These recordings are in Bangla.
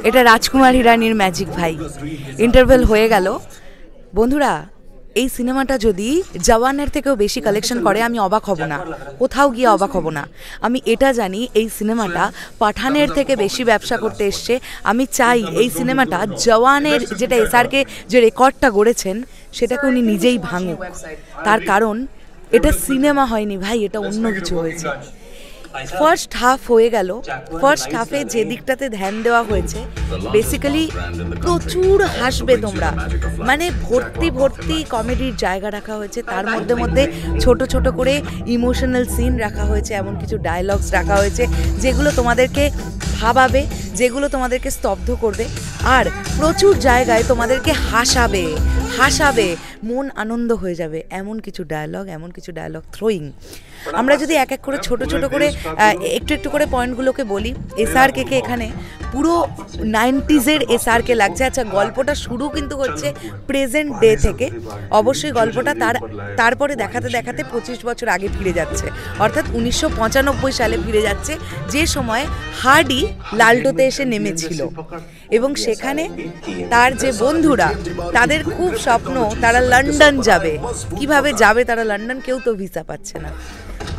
এটা রাজকুমার হিরানির ম্যাজিক ভাই। ইন্টারভেল হয়ে গেল বন্ধুরা। এই সিনেমাটা যদি জওয়ানের থেকেও বেশি কালেকশন করে আমি অবাক হব না, কোথাও গিয়ে অবাক হব না। আমি এটা জানি এই সিনেমাটা পাঠানের থেকে বেশি ব্যবসা করতে এসছে। আমি চাই এই সিনেমাটা জওয়ানের যেটা এসআরকে যে রেকর্ডটা গড়েছেন সেটাকে উনি নিজেই ভাঙুক। তার কারণ এটা সিনেমা হয়নি ভাই, এটা অন্য কিছু হয়েছে। ফার্স্ট হাফ হয়ে গেল, ফার্স্ট হাফে যে দিকটাতে ধ্যান দেওয়া হয়েছে বেসিক্যালি প্রচুর হাসবে তোমরা, মানে ভর্তি ভর্তি কমেডির জায়গা রাখা হয়েছে। তার মধ্যে মধ্যে ছোট ছোট করে ইমোশনাল সিন রাখা হয়েছে, এমন কিছু ডায়লগস রাখা হয়েছে যেগুলো তোমাদেরকে ভাবাবে, যেগুলো তোমাদেরকে স্তব্ধ করবে, আর প্রচুর জায়গায় তোমাদেরকে হাসাবে হাসাবে, মন আনন্দ হয়ে যাবে এমন কিছু ডায়লগ, এমন কিছু ডায়লগ থ্রোয়িং। আমরা যদি এক এক করে ছোট ছোট করে একটু একটু করে পয়েন্টগুলোকে বলি, এসআরকে এখানে পুরো 90s-এর এসআরকে লাগছে। আচ্ছা, গল্পটা শুরু কিন্তু হচ্ছে প্রেজেন্ট ডে থেকে। অবশ্যই গল্পটা তারপরে দেখাতে দেখাতে 25 বছর আগে ফিরে যাচ্ছে, অর্থাৎ 1995 সালে ফিরে যাচ্ছে, যে সময় হার্ডি লালটোতে এসে নেমেছিল। এবং সেখানে তার যে বন্ধুরা, তাদের খুব স্বপ্ন তারা লন্ডন যাবে। কিভাবে যাবে তারা লন্ডন? কেউ তো ভিসা পাচ্ছে না,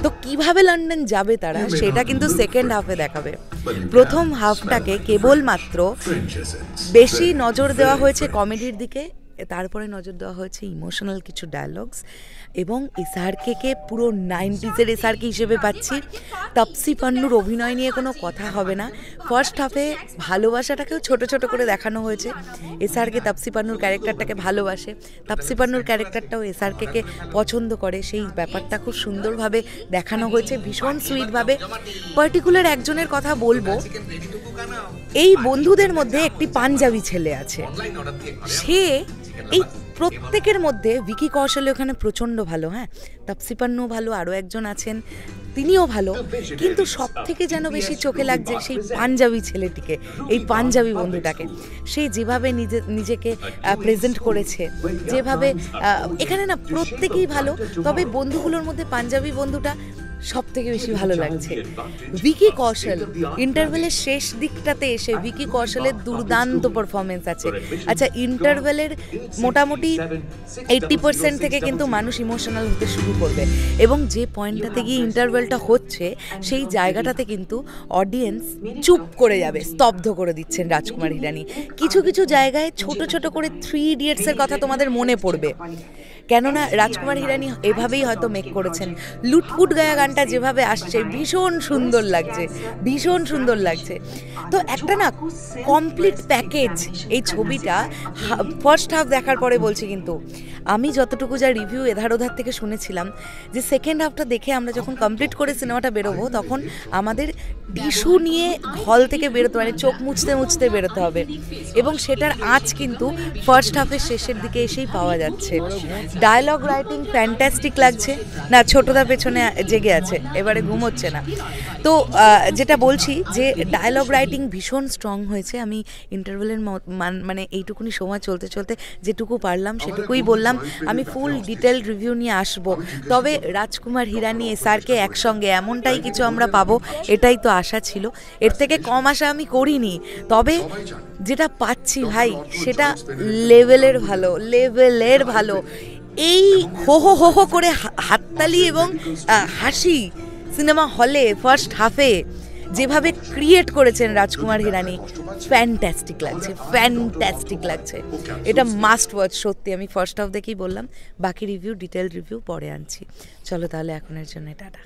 তো কিভাবে লন্ডন যাবে তারা, সেটা কিন্তু সেকেন্ড হাফে দেখাবে। প্রথম হাফটাকে কেবলমাত্র বেশি নজর দেওয়া হয়েছে কমেডির দিকে, তারপরে নজর দেওয়া হয়েছে ইমোশনাল কিছু ডায়লগস, এবং এসআরকে পুরো 90s-এর এসআরকে হিসেবে পাচ্ছি। তাপসি পান্নুর অভিনয় নিয়ে কোনো কথা হবে না। ফার্স্ট হাফে ভালোবাসাটাকেও ছোট ছোট করে দেখানো হয়েছে। এসআরকে তাপসি পান্নুর ক্যারেক্টারটাকে ভালোবাসে, তাপসি পান্নুর ক্যারেক্টারটাও এসআরকে পছন্দ করে, সেই ব্যাপারটা খুব সুন্দরভাবে দেখানো হয়েছে, ভীষণ সুইটভাবে। পার্টিকুলার একজনের কথা বলবো, এই বন্ধুদের মধ্যে একটি পাঞ্জাবি ছেলে আছে, সে এই প্রত্যেকের মধ্যে ভিকি কৌশল ওখানে প্রচণ্ড ভালো, হ্যাঁ, তাপসি পান্নু ভালো, আরও একজন আছেন তিনিও ভালো, কিন্তু সব থেকে যেন বেশি চোখে লাগছে সেই পাঞ্জাবি ছেলেটিকে, এই পাঞ্জাবি বন্ধুটাকে। সে যেভাবে নিজেকে প্রেজেন্ট করেছে, যেভাবে এখানে না প্রত্যেকেই ভালো, তবে বন্ধুগুলোর মধ্যে পাঞ্জাবি বন্ধুটা সব থেকে বেশি ভালো লাগছে। ভিকি কৌশল ইন্টারভেলের শেষ দিকটাতে এসে ভিকি কৌশলের দুর্দান্ত পারফরমেন্স আছে। আচ্ছা, ইন্টারভেলের মোটামুটি 80% থেকে কিন্তু মানুষ ইমোশনাল হতে শুরু করবে, এবং যে পয়েন্টটাতে গিয়ে ইন্টারভেলটা হচ্ছে সেই জায়গাটাতে কিন্তু অডিয়েন্স চুপ করে যাবে, স্তব্ধ করে দিচ্ছেন রাজকুমার হিরানি। কিছু কিছু জায়গায় ছোট ছোট করে 3 ইডিয়টসের কথা তোমাদের মনে পড়বে, কেননা রাজকুমার হিরানি এভাবেই হয়তো মেক করেছেন। লুটপুট গায়া গানটা যেভাবে আসছে ভীষণ সুন্দর লাগছে, ভীষণ সুন্দর লাগছে। তো একটা না কমপ্লিট প্যাকেজ এই ছবিটা। ফার্স্ট হাফ দেখার পরে বলছি, কিন্তু আমি যতটুকু যা রিভিউ এধার ওধার থেকে শুনেছিলাম, যে সেকেন্ড হাফটা দেখে আমরা যখন কমপ্লিট করে সিনেমাটা বেরোবো, তখন আমাদের টিস্যু নিয়ে হল থেকে বেরোতে, মানে চোখ মুছতে মুছতে বেরোতে হবে, এবং সেটার আঁচ কিন্তু ফার্স্ট হাফের শেষের দিকে এসেই পাওয়া যাচ্ছে। ডায়লগ রাইটিং ফ্যান্টাস্টিক লাগছে। না, ছোটদা পেছনে জেগে আছে, এবারে ঘুমোচ্ছে না। তো যেটা বলছি, যে ডায়লগ রাইটিং ভীষণ স্ট্রং হয়েছে। আমি ইন্টারভেলের মানে এইটুকুনি সময় চলতে চলতে যেটুকু পারলাম সেটুকুই বললাম। আমি ফুল ডিটেল রিভিউ নিয়ে আসবো, তবে রাজকুমার হিরানি এসআরকে একসঙ্গে এমনটাই কিছু আমরা পাবো, এটাই তো আশা ছিল। এর থেকে কম আশা আমি করিনি, তবে যেটা পাচ্ছি ভাই সেটা লেভেলের ভালো, লেভেলের ভালো। এই হো হো হো হো করে হাততালি এবং হাসি সিনেমা হলে ফার্স্ট হাফে যেভাবে ক্রিয়েট করেছেন রাজকুমার হিরানি, ফ্যান্টাস্টিক লাগছে, ফ্যান্টাস্টিক লাগছে। এটা মাস্ট ওয়াচ সত্যি। আমি ফার্স্ট হাফ দেখেই বললাম, বাকি রিভিউ ডিটেল রিভিউ পরে আনছি। চলো তাহলে এখনের জন্য টাটা।